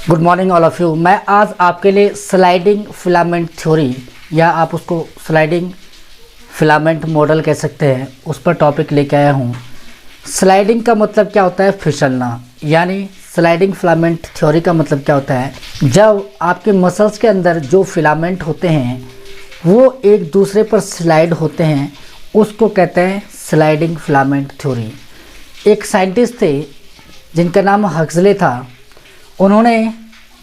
Good morning all of you. मैं आज आपके लिए स्लाइडिंग फिलामेंट थ्योरी या आप उसको स्लाइडिंग फिलामेंट मॉडल कह सकते हैं, उस पर टॉपिक लेके आया हूँ। स्लाइडिंग का मतलब क्या होता है? फिसलना। यानी स्लाइडिंग फिलामेंट थ्योरी का मतलब क्या होता है? जब आपके मसल्स के अंदर जो फिलामेंट होते हैं वो एक दूसरे पर स्लाइड होते हैं, उसको कहते हैं स्लाइडिंग फिलामेंट थ्योरी। एक साइंटिस्ट थे जिनका नाम हक्सले था, उन्होंने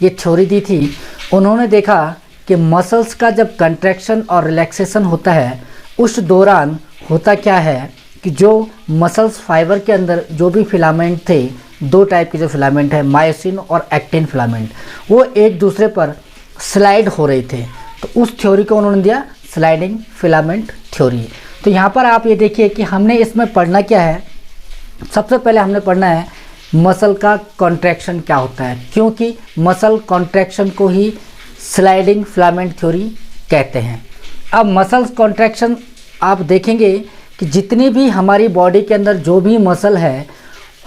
ये थ्योरी दी थी। उन्होंने देखा कि मसल्स का जब कंट्रैक्शन और रिलैक्सेशन होता है उस दौरान होता क्या है कि जो मसल्स फाइबर के अंदर जो भी फिलामेंट थे, दो टाइप के जो फिलामेंट है, मायोसिन और एक्टिन फिलामेंट, वो एक दूसरे पर स्लाइड हो रहे थे। तो उस थ्योरी को उन्होंने दिया स्लाइडिंग फिलामेंट थ्योरी। तो यहाँ पर आप ये देखिए कि हमने इसमें पढ़ना क्या है। सबसे पहले हमने पढ़ना है मसल का कॉन्ट्रैक्शन क्या होता है, क्योंकि मसल कॉन्ट्रैक्शन को ही स्लाइडिंग फिलामेंट थ्योरी कहते हैं। अब मसल्स कॉन्ट्रैक्शन आप देखेंगे कि जितनी भी हमारी बॉडी के अंदर जो भी मसल है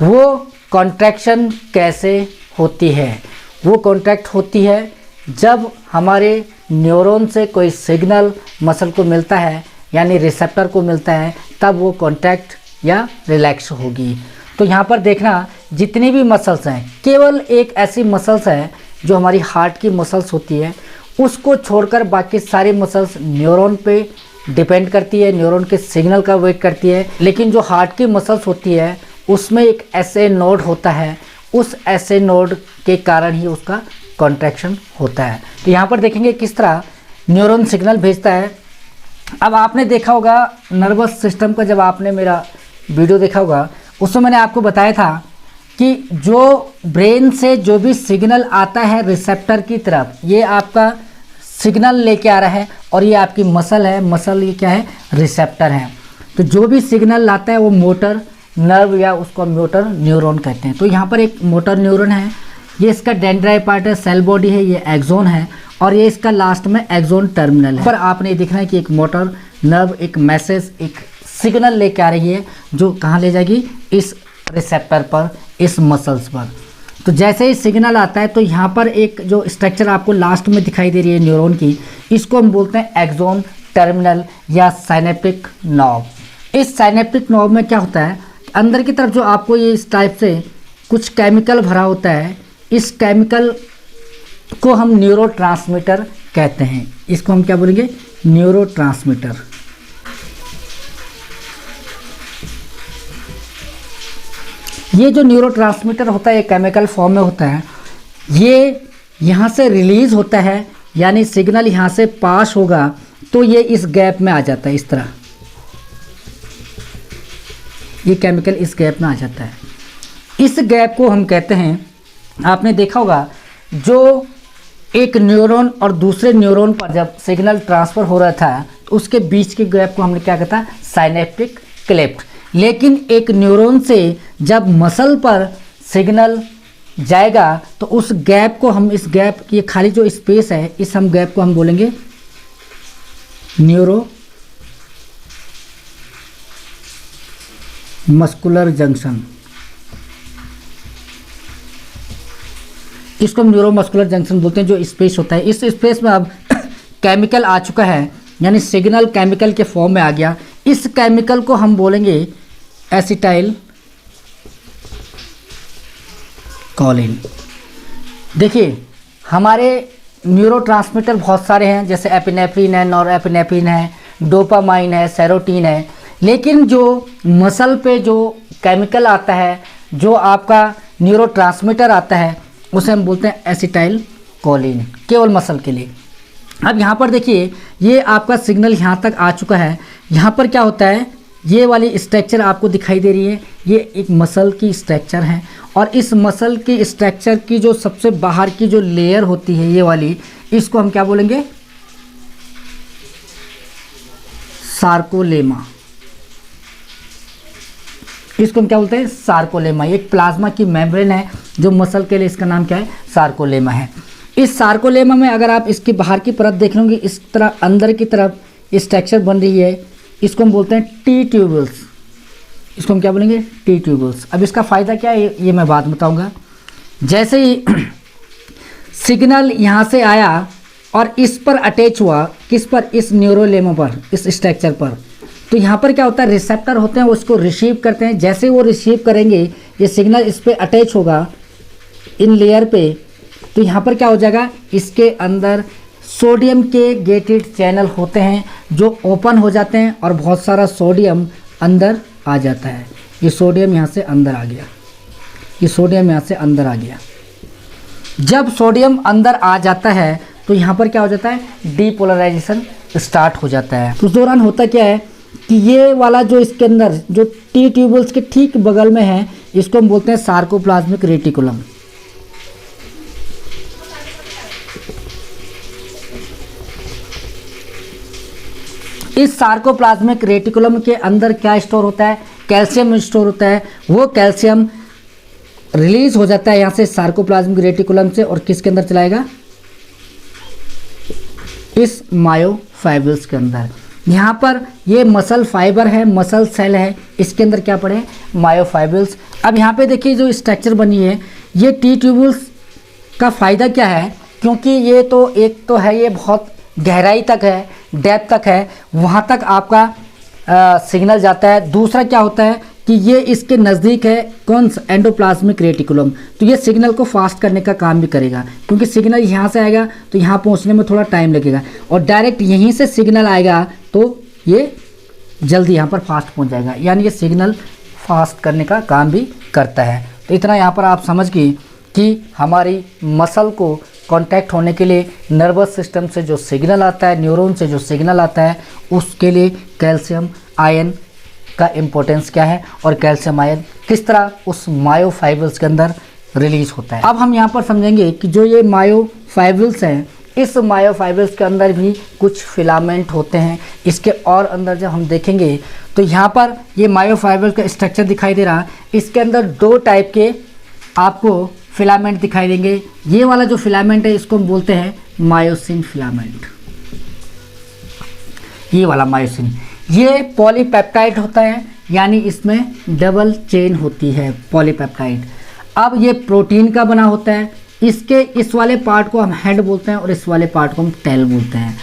वो कॉन्ट्रैक्शन कैसे होती है? वो कॉन्ट्रैक्ट होती है जब हमारे न्यूरॉन से कोई सिग्नल मसल को मिलता है, यानी रिसेप्टर को मिलता है, तब वो कॉन्ट्रैक्ट या रिलैक्स होगी। तो यहाँ पर देखना, जितनी भी मसल्स हैं, केवल एक ऐसी मसल्स है जो हमारी हार्ट की मसल्स होती है, उसको छोड़कर बाकी सारी मसल्स न्यूरॉन पे डिपेंड करती है, न्यूरॉन के सिग्नल का वेट करती है। लेकिन जो हार्ट की मसल्स होती है उसमें एक ऐसे नोड होता है, उस ऐसे नोड के कारण ही उसका कॉन्ट्रैक्शन होता है। तो यहाँ पर देखेंगे किस तरह न्यूरॉन सिग्नल भेजता है। अब आपने देखा होगा नर्वस सिस्टम का, जब आपने मेरा वीडियो देखा होगा उसमें मैंने आपको बताया था कि जो ब्रेन से जो भी सिग्नल आता है रिसेप्टर की तरफ, ये आपका सिग्नल लेके आ रहा है और ये आपकी मसल है। मसल ये क्या है? रिसेप्टर है। तो जो भी सिग्नल लाता है वो मोटर नर्व या उसको मोटर न्यूरॉन कहते हैं। तो यहाँ पर एक मोटर न्यूरॉन है, ये इसका डेंड्राइट पार्ट है, सेल बॉडी है, ये एक्सोन है और ये इसका लास्ट में एक्सोन टर्मिनल है। पर आपने देखना है कि एक मोटर नर्व एक मैसेज, एक सिग्नल लेके आ रही है जो कहाँ ले जाएगी? इस रिसेप्टर पर, इस मसल्स पर। तो जैसे ही सिग्नल आता है तो यहाँ पर एक जो स्ट्रक्चर आपको लास्ट में दिखाई दे रही है न्यूरॉन की, इसको हम बोलते हैं एक्सोन टर्मिनल या साइनेप्टिक नॉब। इस साइनेप्टिक नॉब में क्या होता है? अंदर की तरफ जो आपको ये इस टाइप से कुछ केमिकल भरा होता है, इस केमिकल को हम न्यूरोट्रांसमीटर कहते हैं। इसको हम क्या बोलेंगे? न्यूरोट्रांसमीटर। ये जो न्यूरोट्रांसमीटर होता है ये केमिकल फॉर्म में होता है, ये यहाँ से रिलीज होता है, यानी सिग्नल यहाँ से पास होगा तो ये इस गैप में आ जाता है। इस तरह ये केमिकल इस गैप में आ जाता है। इस गैप को हम कहते हैं, आपने देखा होगा जो एक न्यूरॉन और दूसरे न्यूरॉन पर जब सिग्नल ट्रांसफ़र हो रहा था तो उसके बीच के गैप को हमने क्या कहता? Synaptic cleft. लेकिन एक न्यूरॉन से जब मसल पर सिग्नल जाएगा तो उस गैप को हम, इस गैप की खाली जो स्पेस है, इस हम गैप को हम बोलेंगे न्यूरो मस्कुलर जंक्शन। इसको हम न्यूरो मस्कुलर जंक्शन बोलते हैं। जो स्पेस होता है, इस स्पेस में अब केमिकल आ चुका है, यानी सिग्नल केमिकल के फॉर्म में आ गया। इस केमिकल को हम बोलेंगे एसिटाइल कोलिन। देखिए हमारे न्यूरोट्रांसमीटर बहुत सारे हैं, जैसे एपिनेफ्रिन है, नॉरएपिनेफ्रिन है, डोपामाइन है, सेरोटीन है। लेकिन जो मसल पे जो केमिकल आता है, जो आपका न्यूरोट्रांसमीटर आता है, उसे हम बोलते हैं एसिटाइल कोलिन, केवल मसल के लिए। अब यहाँ पर देखिए ये आपका सिग्नल यहाँ तक आ चुका है। यहाँ पर क्या होता है? ये वाली स्ट्रक्चर आपको दिखाई दे रही है, ये एक मसल की स्ट्रक्चर है और इस मसल की स्ट्रक्चर की जो सबसे बाहर की जो लेयर होती है ये वाली, इसको हम क्या बोलेंगे? सार्कोलेमा। इसको हम क्या बोलते हैं? सार्कोलेमा। ये एक प्लाज्मा की मेम्ब्रेन है जो मसल के लिए, इसका नाम क्या है? सार्कोलेमा है। इस सार्कोलेमा में अगर आप इसकी बाहर की परत देख लोगे, इस तरह अंदर की तरफ स्ट्रक्चर बन रही है, इसको हम बोलते हैं टी ट्यूबल्स। इसको हम क्या बोलेंगे? T tubules. अब इसका फ़ायदा क्या है ये मैं बात बताऊंगा। जैसे ही सिग्नल यहाँ से आया और इस पर अटैच हुआ, किस पर, इस न्यूरोलेमा पर, इस स्ट्रक्चर पर। तो यहाँ पर क्या होता है, रिसेप्टर होते हैं, वो उसको रिसीव करते हैं। जैसे वो रिसीव करेंगे, ये सिग्नल इस पर अटैच होगा इन लेयर पे, तो यहाँ पर क्या हो जाएगा, इसके अंदर सोडियम के गेटेड चैनल होते हैं जो ओपन हो जाते हैं और बहुत सारा सोडियम अंदर आ जाता है। ये सोडियम यहाँ से अंदर आ गया, ये सोडियम यहाँ से अंदर आ गया। जब सोडियम अंदर आ जाता है तो यहाँ पर क्या हो जाता है, डीपोलराइजेशन स्टार्ट हो जाता है। उस दौरान होता क्या है कि ये वाला जो इसके अंदर जो टी ट्यूबल्स के ठीक बगल में है, इसको हम बोलते हैं सार्कोप्लाज्मिक रेटिकुलम। इस सार्कोप्लाज्मिक रेटिकुलम के अंदर क्या स्टोर होता है, कैल्शियम स्टोर होता है। वो कैल्शियम रिलीज हो जाता है यहाँ से सार्कोप्लाज्मिक रेटिकुलम से, और किसके अंदर चलाएगा, इस मायोफाइब्रल्स के अंदर। यहाँ पर ये मसल फाइबर है, मसल सेल है, इसके अंदर क्या पड़े, मायोफाइब्रल्स। अब यहाँ पे देखिए जो स्ट्रक्चर बनी है, ये टी ट्यूबल्स का फ़ायदा क्या है, क्योंकि ये तो एक तो है, ये बहुत गहराई तक है, डेप्थ तक है, वहाँ तक आपका सिग्नल जाता है। दूसरा क्या होता है कि ये इसके नज़दीक है, कौन सा, एंडोप्लाज्मिक रेटिकुलम, तो ये सिग्नल को फास्ट करने का काम भी करेगा, क्योंकि सिग्नल यहाँ से आएगा तो यहाँ पहुँचने में थोड़ा टाइम लगेगा, और डायरेक्ट यहीं से सिग्नल आएगा तो ये जल्दी यहाँ पर फास्ट पहुँच जाएगा, यानी ये सिग्नल फास्ट करने का काम भी करता है। तो इतना यहाँ पर आप समझ गए कि हमारी मसल को कांटेक्ट होने के लिए नर्वस सिस्टम से जो सिग्नल आता है, न्यूरॉन से जो सिग्नल आता है, उसके लिए कैल्शियम आयन का इम्पोर्टेंस क्या है, और कैल्शियम आयन किस तरह उस मायोफाइब्रल्स के अंदर रिलीज होता है। अब हम यहाँ पर समझेंगे कि जो ये मायोफाइब्रल्स हैं, इस मायोफाइब्रल्स के अंदर भी कुछ फिलामेंट होते हैं। इसके और अंदर जब हम देखेंगे तो यहाँ पर ये मायोफाइब्रल का स्ट्रक्चर दिखाई दे रहा है, इसके अंदर दो टाइप के आपको फिलामेंट दिखाई देंगे। ये वाला जो फिलामेंट है इसको हम बोलते हैं मायोसिन फिलामेंट, ये वाला मायोसिन। ये पॉलीपेप्टाइड होता है, यानी इसमें डबल चेन होती है पॉलीपेप्टाइड। अब ये प्रोटीन का बना होता है, इसके इस वाले पार्ट को हम हेड बोलते हैं और इस वाले पार्ट को हम टेल बोलते हैं।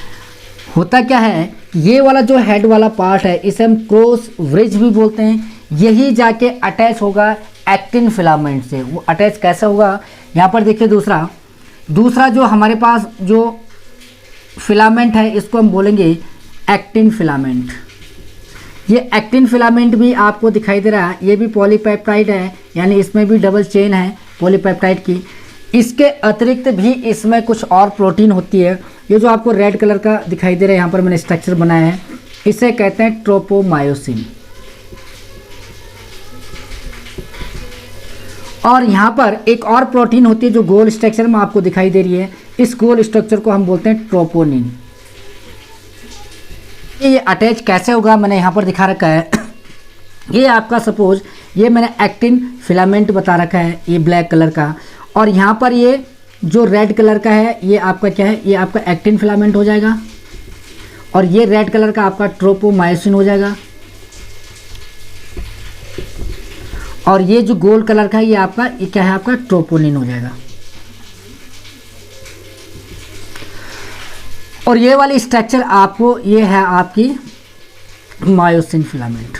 होता क्या है, ये वाला जो हेड वाला पार्ट है इसे हम क्रॉस ब्रिज भी बोलते हैं। यही जाके अटैच होगा एक्टिन फिलामेंट से। वो अटैच कैसे होगा, यहाँ पर देखिए दूसरा जो हमारे पास जो फिलामेंट है इसको हम बोलेंगे एक्टिन फिलामेंट। ये एक्टिन फिलामेंट भी आपको दिखाई दे रहा है, ये भी पॉलीपेप्टाइड है, यानी इसमें भी डबल चेन है पॉलीपेप्टाइड की। इसके अतिरिक्त भी इसमें कुछ और प्रोटीन होती है। ये जो आपको रेड कलर का दिखाई दे रहा है, यहाँ पर मैंने स्ट्रक्चर बनाया है, इसे कहते हैं ट्रोपोमायोसिन। और यहाँ पर एक और प्रोटीन होती है जो गोल स्ट्रक्चर में आपको दिखाई दे रही है, इस गोल स्ट्रक्चर को हम बोलते हैं ट्रोपोनिन। ये अटैच कैसे होगा मैंने यहाँ पर दिखा रखा है। ये आपका सपोज ये मैंने एक्टिन फिलामेंट बता रखा है, ये ब्लैक कलर का, और यहाँ पर ये जो रेड कलर का है ये आपका क्या है, ये आपका एक्टिन फिलामेंट हो जाएगा, और ये रेड कलर का आपका ट्रोपोमायोसिन हो जाएगा, और ये जो गोल्ड कलर का है ये आपका ये क्या है, आपका ट्रोपोनिन हो जाएगा। और ये वाली स्ट्रक्चर आपको ये है आपकी मायोसिन फिलामेंट।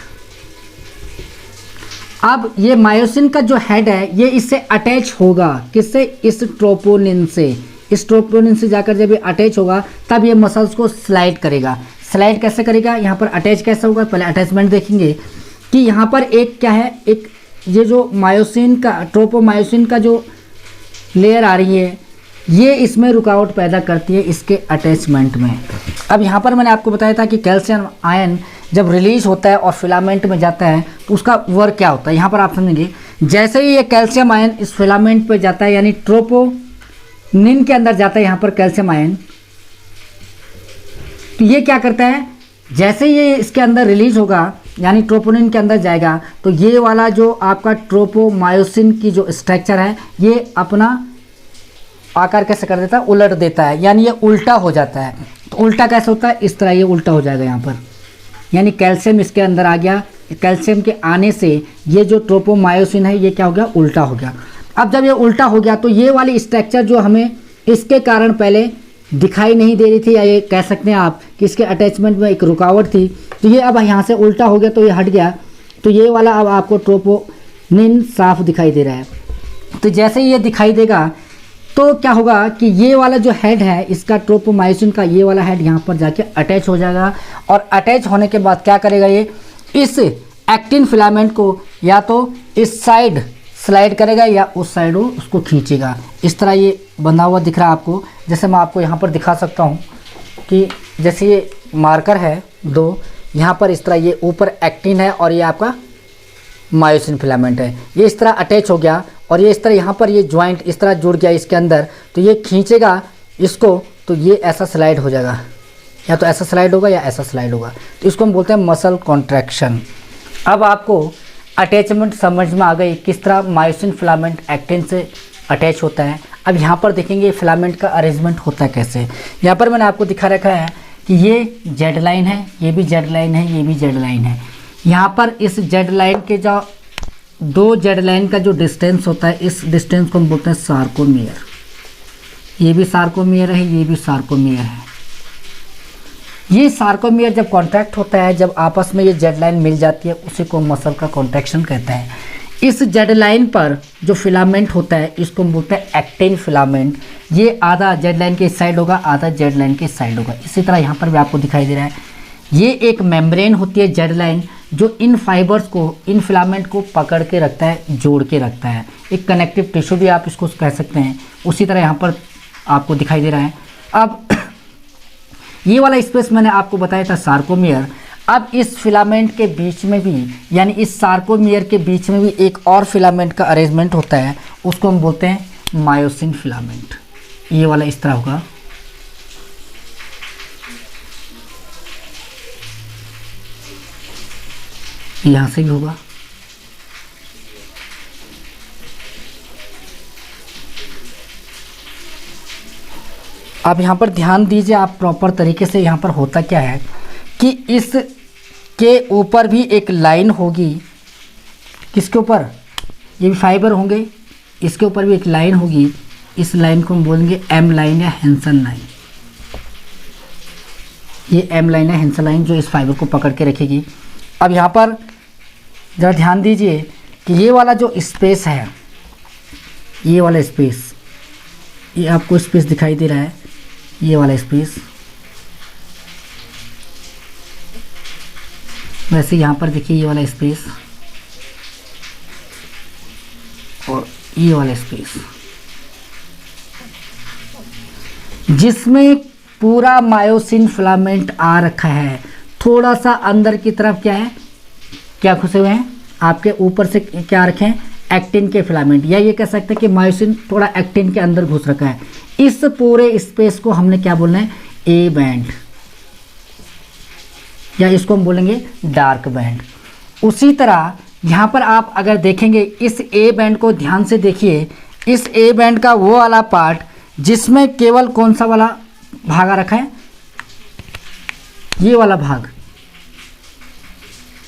अब ये मायोसिन का जो हेड है ये इससे अटैच होगा, किससे, इस ट्रोपोनिन से। इस ट्रोपोनिन से जाकर जब ये अटैच होगा तब ये मसल्स को स्लाइड करेगा। स्लाइड कैसे करेगा, यहाँ पर अटैच कैसे होगा, पहले अटैचमेंट देखेंगे कि यहाँ पर एक क्या है, एक ये जो मायोसिन का ट्रोपोमायोसिन का जो लेयर आ रही है ये इसमें रुकावट पैदा करती है इसके अटैचमेंट में। अब यहाँ पर मैंने आपको बताया था कि कैल्शियम आयन जब रिलीज होता है और फिलामेंट में जाता है तो उसका वर्क क्या होता है, यहाँ पर आप समझेंगे। जैसे ही ये कैल्शियम आयन इस फिलामेंट पे जाता है, यानी ट्रोपोनिन के अंदर जाता है यहाँ पर कैल्शियम आयन, तो ये क्या करता है, जैसे ये इसके अंदर रिलीज होगा यानी ट्रोपोनिन के अंदर जाएगा तो ये वाला जो आपका ट्रोपोमायोसिन की जो स्ट्रक्चर है ये अपना आकार कैसे कर देता है, उलट देता है, यानी ये उल्टा हो जाता है। तो उल्टा कैसे होता है, इस तरह ये उल्टा हो जाएगा यहाँ पर, यानी कैल्शियम इसके अंदर आ गया। कैल्शियम के आने से ये जो ट्रोपोमायोसिन है ये क्या हो गया, उल्टा हो गया। अब जब ये उल्टा हो गया तो ये वाली स्ट्रक्चर जो हमें इसके कारण पहले दिखाई नहीं दे रही थी, या ये कह सकते हैं आप कि इसके अटैचमेंट में एक रुकावट थी। तो ये अब यहाँ से उल्टा हो गया, तो ये हट गया। तो ये वाला अब आपको ट्रोपोनिन साफ दिखाई दे रहा है। तो जैसे ही ये दिखाई देगा तो क्या होगा कि ये वाला जो हेड है इसका ट्रोपोमायोसिन का, ये वाला हेड यहाँ पर जाके अटैच हो जाएगा। और अटैच होने के बाद क्या करेगा, ये इस एक्टिन फिलामेंट को या तो इस साइड स्लाइड करेगा या उस साइड वो उसको खींचेगा। इस तरह ये बंधा हुआ दिख रहा है आपको। जैसे मैं आपको यहाँ पर दिखा सकता हूँ कि जैसे ये मार्कर है 2, यहाँ पर इस तरह ये ऊपर एक्टिन है और ये आपका मायोसिन फिलामेंट है। ये इस तरह अटैच हो गया और ये इस तरह यहाँ पर ये जॉइंट इस तरह जुड़ गया इसके अंदर। तो ये खींचेगा इसको, तो ये ऐसा स्लाइड हो जाएगा, या तो ऐसा स्लाइड होगा या ऐसा स्लाइड होगा। तो इसको हम बोलते हैं मसल कॉन्ट्रैक्शन। अब आपको अटैचमेंट समझ में आ गई, किस तरह मायोसिन फिलामेंट एक्टिन से अटैच होता है। अब यहाँ पर देखेंगे फिलामेंट का अरेंजमेंट होता है कैसे। यहाँ पर मैंने आपको दिखा रखा है कि ये जेड लाइन है, ये भी जेड लाइन है, ये भी जेड लाइन है। यहाँ पर इस जेड लाइन के जो 2 जेड लाइन का जो डिस्टेंस होता है, इस डिस्टेंस को हम बोलते हैं सार्कोमियर। ये भी सार्कोमियर है, ये भी सार्कोमियर है। ये सार्कोमियर जब कॉन्ट्रैक्ट होता है, जब आपस में ये जेड लाइन मिल जाती है, उसी को मसल का कॉन्ट्रैक्शन कहते हैं। इस जेड लाइन पर जो फिलामेंट होता है इसको हम बोलते हैं एक्टिन फिलामेंट। ये आधा जेड लाइन के इस साइड होगा, आधा जेड लाइन के इस साइड होगा। इसी तरह यहाँ पर भी आपको दिखाई दे रहा है, ये एक मेम्ब्रेन होती है जेड लाइन, जो इन फाइबर्स को, इन फिलामेंट को पकड़ के रखता है, जोड़ के रखता है। एक कनेक्टिव टिश्यू भी आप इसको कह सकते हैं। उसी तरह यहाँ पर आपको दिखाई दे रहा है। अब ये वाला स्पेस मैंने आपको बताया था सार्कोमियर। अब इस फिलामेंट के बीच में भी, यानी इस सार्कोमियर के बीच में भी एक और फिलामेंट का अरेंजमेंट होता है, उसको हम बोलते हैं मायोसिन फिलामेंट। ये वाला इस तरह होगा। यहाँ से भी होगा। आप यहाँ पर ध्यान दीजिए, आप प्रॉपर तरीके से। यहाँ पर होता क्या है कि इस के ऊपर भी एक लाइन होगी। किसके ऊपर? ये भी फाइबर होंगे, इसके ऊपर भी एक लाइन होगी। इस लाइन को हम बोलेंगे एम लाइन या हेंसन लाइन। ये एम लाइन है, हेंसन लाइन, जो इस फाइबर को पकड़ के रखेगी। अब यहाँ पर ज़रा ध्यान दीजिए कि ये वाला जो स्पेस है, ये वाला स्पेस, ये आपको स्पेस दिखाई दे रहा है, ये वाला स्पेस। वैसे यहाँ पर देखिए ये वाला स्पेस और ये वाला स्पेस, जिसमें पूरा मायोसिन फिलामेंट आ रखा है। थोड़ा सा अंदर की तरफ क्या है, क्या घुसे हुए हैं आपके ऊपर से, क्या रखे हैं, एक्टिन के फिलामेंट, या ये कह सकते हैं कि मायोसिन थोड़ा एक्टिन के अंदर घुस रखा है। इस पूरे स्पेस को हमने क्या बोलना है, ए बैंड, या इसको हम बोलेंगे डार्क बैंड। उसी तरह यहाँ पर आप अगर देखेंगे, इस ए बैंड को ध्यान से देखिए। इस ए बैंड का वो वाला पार्ट जिसमें केवल कौन सा वाला भाग आ रखा है, ये वाला भाग,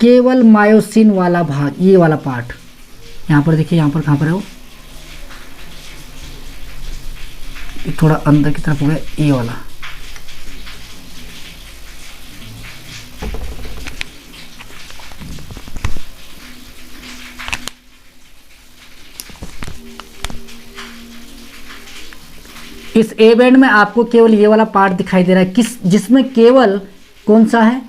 केवल मायोसिन वाला भाग, ये वाला पार्ट। यहाँ पर देखिए, यहाँ पर कहाँ पर है वो, थोड़ा अंदर की तरफ हो गया, ये वाला। इस ए बैंड में आपको केवल ये वाला पार्ट दिखाई दे रहा है, जिसमें केवल कौन सा है,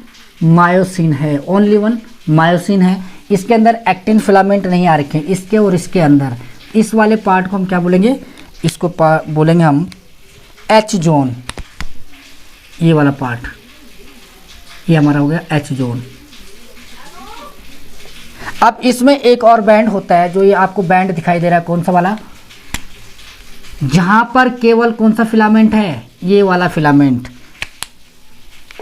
मायोसिन है, ओनली वन मायोसिन है। इसके अंदर एक्टिन फिलामेंट नहीं आ रखे, इसके और इसके अंदर। इस वाले पार्ट को हम क्या बोलेंगे, इसको बोलेंगे हम एच जोन। ये वाला पार्ट, ये हमारा हो गया एच जोन। अब इसमें एक और बैंड होता है, जो ये आपको बैंड दिखाई दे रहा है, कौन सा वाला, जहां पर केवल कौन सा फिलामेंट है, ये वाला फिलामेंट,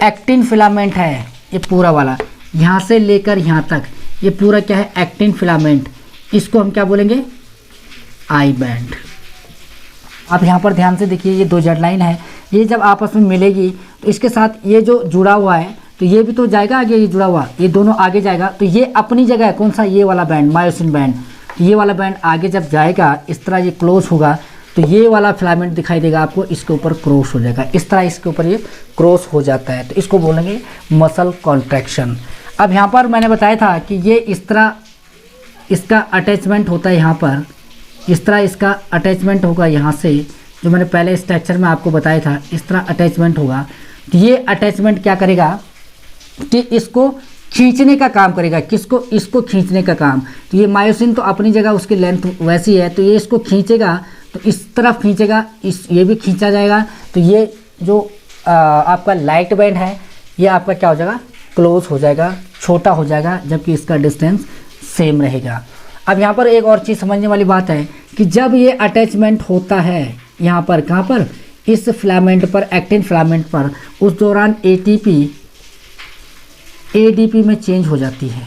एक्टिन फिलामेंट है। ये पूरा वाला यहाँ से लेकर यहाँ तक, ये पूरा क्या है, एक्टिन फिलामेंट। इसको हम क्या बोलेंगे, आई बैंड। आप यहाँ पर ध्यान से देखिए, ये 2 जेड लाइन है, ये जब आपस में मिलेगी तो इसके साथ ये जो जुड़ा हुआ है, तो ये भी तो जाएगा आगे, ये जुड़ा हुआ, ये दोनों आगे जाएगा। तो ये अपनी जगह है, कौन सा, ये वाला बैंड, मायोसिन बैंड। ये वाला बैंड आगे जब जाएगा, इस तरह ये क्लोज होगा, तो ये वाला फिलामेंट दिखाई देगा आपको, इसके ऊपर क्रॉस हो जाएगा, इस तरह इसके ऊपर ये क्रॉस हो जाता है, तो इसको बोलेंगे मसल कॉन्ट्रैक्शन। अब यहाँ पर मैंने बताया था कि ये इस तरह इसका अटैचमेंट होता है, यहाँ पर इस तरह इसका अटैचमेंट होगा, यहाँ से जो मैंने पहले स्ट्रक्चर में आपको बताया था इस तरह अटैचमेंट होगा। तो ये अटैचमेंट क्या करेगा कि इसको खींचने का काम करेगा, किसको, इसको खींचने का काम। तो ये मायोसिन तो अपनी जगह उसकी लेंथ वैसी है, तो ये इसको खींचेगा, तो इस तरफ खींचेगा, ये भी खींचा जाएगा। तो ये जो आपका लाइट बैंड है ये आपका क्या हो जाएगा, क्लोज हो जाएगा, छोटा हो जाएगा, जबकि इसका डिस्टेंस सेम रहेगा। अब यहाँ पर एक और चीज़ समझने वाली बात है कि जब ये अटैचमेंट होता है यहाँ पर, कहाँ पर, इस फिलामेंट पर, एक्टिन फिलामेंट पर, उस दौरान एटीपी एडीपी में चेंज हो जाती है।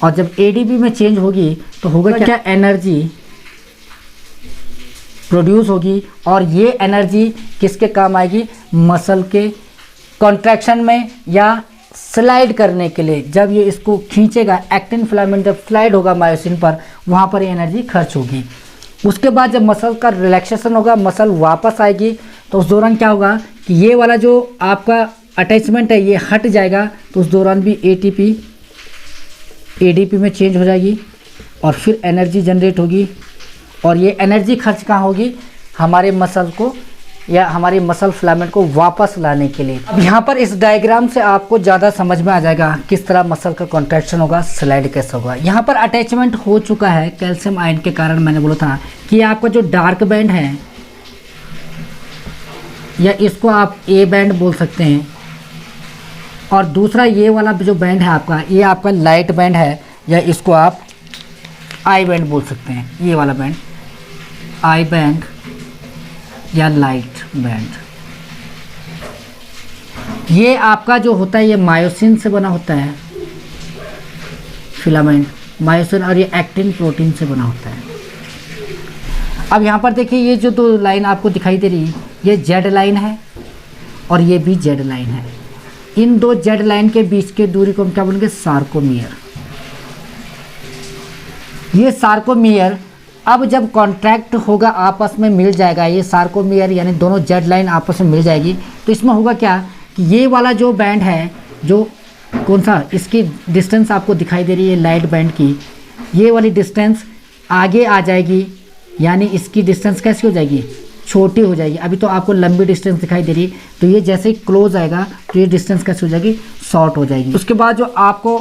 और जब एडीपी में चेंज होगी तो होगा क्या, एनर्जी प्रोड्यूस होगी, और ये एनर्जी किसके काम आएगी, मसल के कॉन्ट्रैक्शन में या स्लाइड करने के लिए। जब ये इसको खींचेगा, एक्टिन फिलामेंट जब स्लाइड होगा मायोसिन पर, वहाँ पर ये एनर्जी खर्च होगी। उसके बाद जब मसल का रिलैक्सेशन होगा, मसल वापस आएगी, तो उस दौरान क्या होगा कि ये वाला जो आपका अटैचमेंट है ये हट जाएगा, तो उस दौरान भी एटीपी एडीपी में चेंज हो जाएगी और फिर एनर्जी जनरेट होगी, और ये एनर्जी खर्च कहाँ होगी, हमारे मसल को या हमारे मसल फिलामेंट को वापस लाने के लिए। अब यहाँ पर इस डायग्राम से आपको ज़्यादा समझ में आ जाएगा किस तरह मसल का कॉन्ट्रैक्शन होगा, स्लाइड कैसे होगा। यहाँ पर अटैचमेंट हो चुका है कैल्शियम आयन के कारण। मैंने बोला था कि आपका जो डार्क बैंड है, या इसको आप ए बैंड बोल सकते हैं, और दूसरा ये वाला जो बैंड है आपका, ये आपका लाइट बैंड है, या इसको आप आई बैंड बोल सकते हैं। ये वाला बैंड आई बैंड या लाइट बैंड, ये आपका जो होता है ये मायोसिन से बना होता है फिलामेंट, मायोसिन, और ये एक्टिन प्रोटीन से बना होता है। अब यहाँ पर देखिए ये जो दो लाइन आपको दिखाई दे रही है, ये जेड लाइन है और ये भी जेड लाइन है। इन दो जेड लाइन के बीच के दूरी को हम क्या बोलेंगे, सार्कोमियर। ये सार्कोमियर अब जब कॉन्ट्रैक्ट होगा, आपस में मिल जाएगा, ये सार्कोमियर यानी दोनों जेड लाइन आपस में मिल जाएगी, तो इसमें होगा क्या कि ये वाला जो बैंड है, जो कौन सा, इसकी डिस्टेंस आपको दिखाई दे रही है लाइट बैंड की, ये वाली डिस्टेंस आगे आ जाएगी, यानी इसकी डिस्टेंस कैसी हो जाएगी, छोटी हो जाएगी। अभी तो आपको लंबी डिस्टेंस दिखाई दे रही है, तो ये जैसे ही क्लोज आएगा तो ये डिस्टेंस कैसी हो जाएगी, शॉर्ट हो जाएगी। उसके बाद जो आपको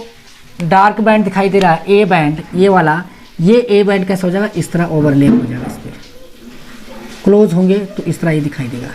डार्क बैंड दिखाई दे रहा है, ए बैंड, ये वाला, ये ए बैंड कैसा हो जाएगा, इस तरह ओवरलैप हो जाएगा, इस पर क्लोज होंगे तो इस तरह ये दिखाई देगा।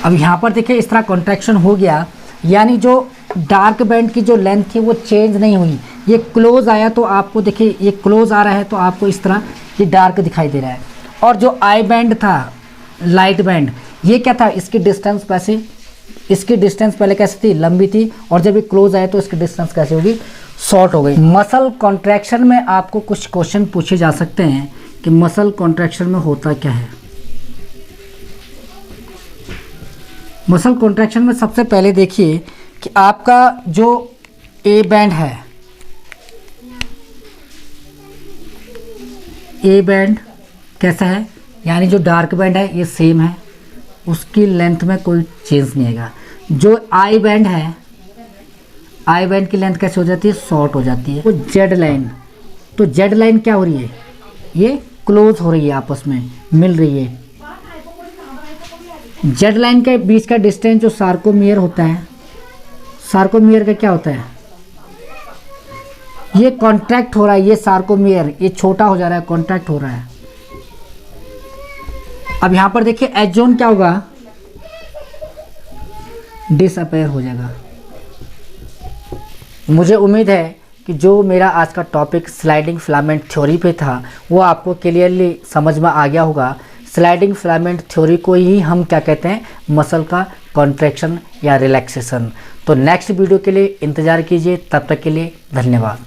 अब यहाँ पर देखिए इस तरह कॉन्ट्रैक्शन हो गया, यानी जो डार्क बैंड की जो लेंथ थी वो चेंज नहीं हुई, ये क्लोज आया तो आपको देखिए ये क्लोज आ रहा है, तो आपको इस तरह ये डार्क दिखाई दे रहा है। और जो आई बैंड था, लाइट बैंड, ये क्या था, इसकी डिस्टेंस वैसे, इसकी डिस्टेंस पहले कैसी थी, लंबी थी, और जब ये क्लोज आया तो इसकी डिस्टेंस कैसे होगी, शॉर्ट हो गई। मसल कॉन्ट्रैक्शन में आपको कुछ क्वेश्चन पूछे जा सकते हैं कि मसल कॉन्ट्रैक्शन में होता क्या है। मसल कॉन्ट्रैक्शन में सबसे पहले देखिए कि आपका जो ए बैंड है, ए बैंड कैसा है, यानी जो डार्क बैंड है ये सेम है, उसकी लेंथ में कोई चेंज नहीं आएगा। जो आई बैंड है, आई बैंड की लेंथ कैसे हो जाती है, शॉर्ट हो जाती है। वो जेड लाइन, तो जेड लाइन क्या हो रही है, ये क्लोज हो रही है, आपस में मिल रही है। जेड लाइन के बीच का डिस्टेंस जो सार्कोमियर होता है, सार्कोमियर का क्या होता है, ये कॉन्ट्रैक्ट हो रहा है, ये सार्कोमियर ये छोटा हो जा रहा है, कॉन्ट्रैक्ट हो रहा है। अब यहाँ पर देखिए एच जोन क्या होगा, डिसअपेयर हो जाएगा। मुझे उम्मीद है कि जो मेरा आज का टॉपिक स्लाइडिंग फिलामेंट थ्योरी पे था वो आपको क्लियरली समझ में आ गया होगा। स्लाइडिंग फिलामेंट थ्योरी को ही हम क्या कहते हैं, मसल का कॉन्ट्रैक्शन या रिलैक्सेशन। तो नेक्स्ट वीडियो के लिए इंतज़ार कीजिए, तब तक के लिए धन्यवाद।